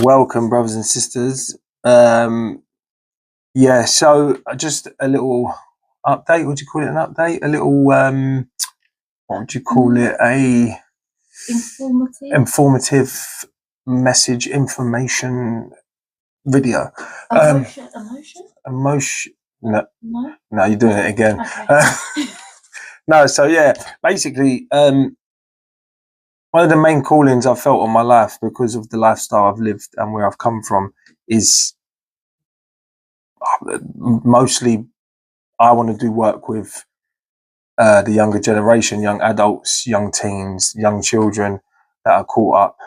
Welcome, brothers and sisters. So just a little update. Would you call it an update? A little what would you call it? A informative message, information video. Emotion. No, you're doing it again. Okay. No, so yeah, basically, one of the main callings I've felt on my life because of the lifestyle I've lived and where I've come from is mostly I want to do work with the younger generation, young adults, young teens, young children that are caught up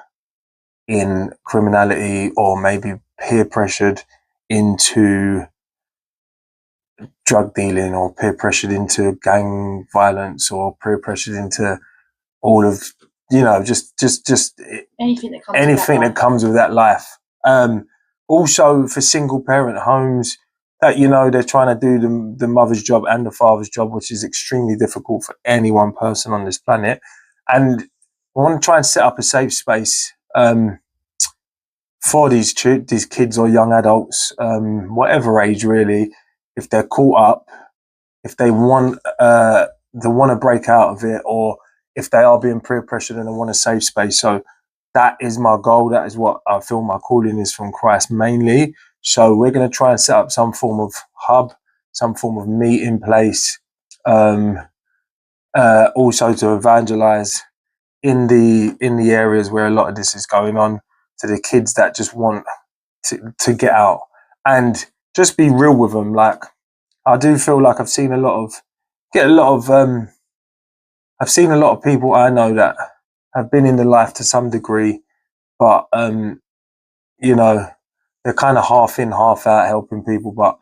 in criminality or maybe peer pressured into drug dealing or peer pressured into gang violence or peer pressured into all of, just anything that comes with that life. Also for single parent homes that, they're trying to do the mother's job and the father's job, which is extremely difficult for any one person on this planet. And we want to try and set up a safe space for these kids or young adults, whatever age really, if they're caught up, if they want to break out of it, or if they are being peer pressured and they want a safe space. So that is my goal. That is what I feel my calling is from Christ mainly. So we're going to try and set up some form of hub, some form of meeting place, also to evangelize in the areas where a lot of this is going on, to the kids that just want to get out and just be real with them. Like, I do feel like I've seen a lot of people I know that have been in the life to some degree, but they're kind of half in, half out helping people. But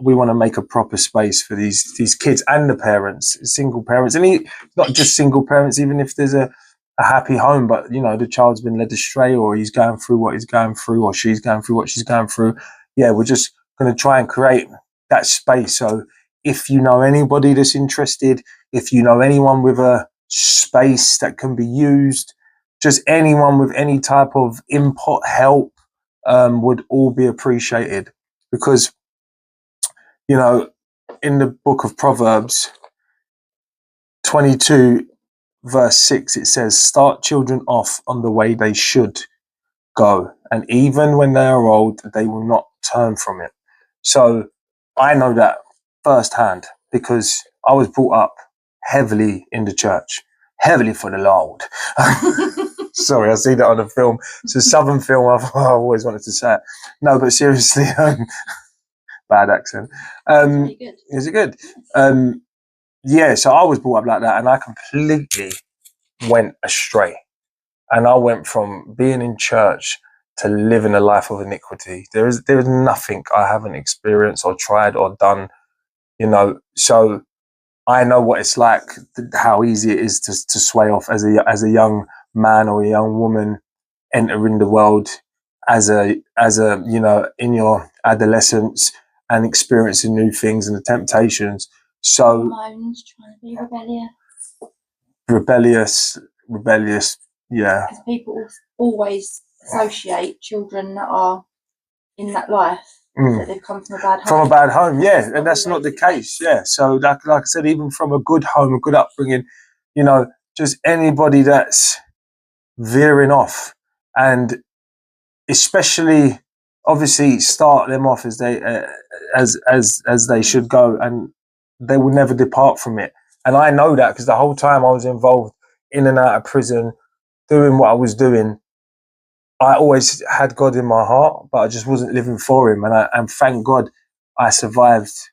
we want to make a proper space for these kids and the parents, single parents, and not just single parents, even if there's a happy home, but the child's been led astray, or he's going through what he's going through, or she's going through what she's going through. Yeah, we're just going to try and create that space. So if you know anybody that's interested, if you know anyone with a space that can be used, just anyone with any type of input, help, would all be appreciated. Because, in the book of Proverbs 22, verse 6, it says, "Start children off on the way they should go, and even when they are old, they will not turn from it." So I know that firsthand because I was brought up heavily in the church, heavily for the Lord. Sorry, I see that on a film. It's a Southern film. I've always wanted to say it. No, but seriously, bad accent. Is it good? So I was brought up like that, and I completely went astray. And I went from being in church to living a life of iniquity. There is nothing I haven't experienced or tried or done, So I know what it's like, how easy it is to sway off as a young man or a young woman entering the world as a in your adolescence and experiencing new things and the temptations. So hormones, trying to be rebellious. Yeah. Because people always associate children that are in that life that they've come from a bad home. From a bad home, yeah, and that's not the case. Yeah. So like I said, even from a good home, a good upbringing, just anybody that's veering off, and especially obviously start them off as they as they should go, and they will never depart from it. And I know that because the whole time I was involved in and out of prison, doing what I was doing, I always had God in my heart, but I just wasn't living for him. And thank God I survived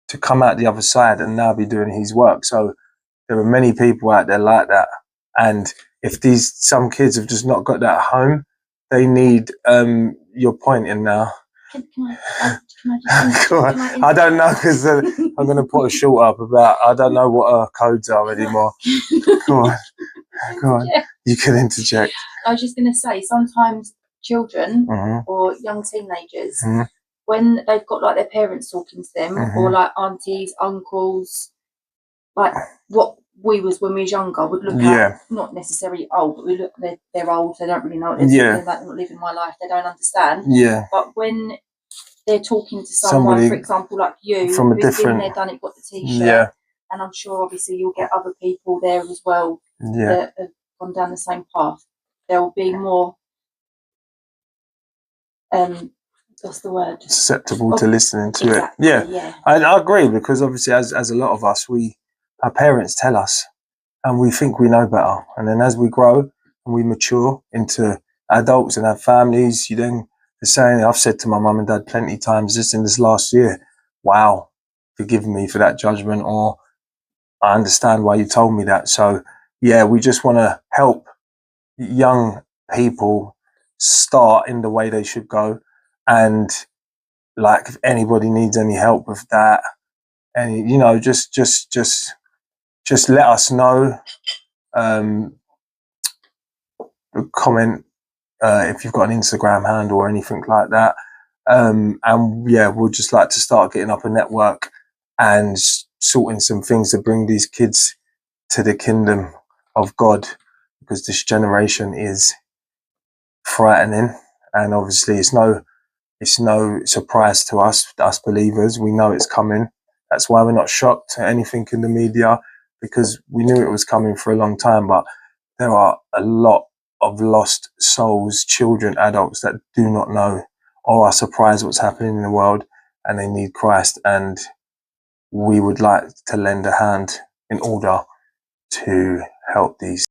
to come out the other side and now be doing his work. So there are many people out there like that. And if some kids have just not got that home, they need your pointing now. Can I I don't know, because I'm going to put a short up about, I don't know what our codes are anymore. Go on. You can interject. I was just going to say, sometimes children or young teenagers, when they've got like their parents talking to them, or like aunties, uncles, like what we was when we was younger would look at, not necessarily old, but we look, they're old, they don't really know what they're doing, they're not living my life, they don't understand. But when they're talking to someone, for example, like you, from a who's different, been there, done it, got the t-shirt, and I'm sure obviously you'll get other people there as well that have gone down the same path. There will be more what's the word? Susceptible to listening to it. Yeah. I agree, because obviously as a lot of us, our parents tell us and we think we know better. And then as we grow and we mature into adults and have families, you then the saying I've said to my mum and dad plenty of times just in this last year, wow, forgive me for that judgment, or I understand why you told me that. So yeah, we just want to help young people start in the way they should go. And like, if anybody needs any help with that, and you know, just let us know. Comment if you've got an Instagram handle or anything like that. And yeah, we'd just like to start getting up a network and sorting some things to bring these kids to the kingdom of God, because this generation is frightening, and obviously it's no surprise to us believers. We know it's coming. That's why we're not shocked at anything in the media, because we knew it was coming for a long time. But there are a lot of lost souls, children, adults that do not know or are surprised what's happening in the world, and they need Christ. And we would like to lend a hand in order to help these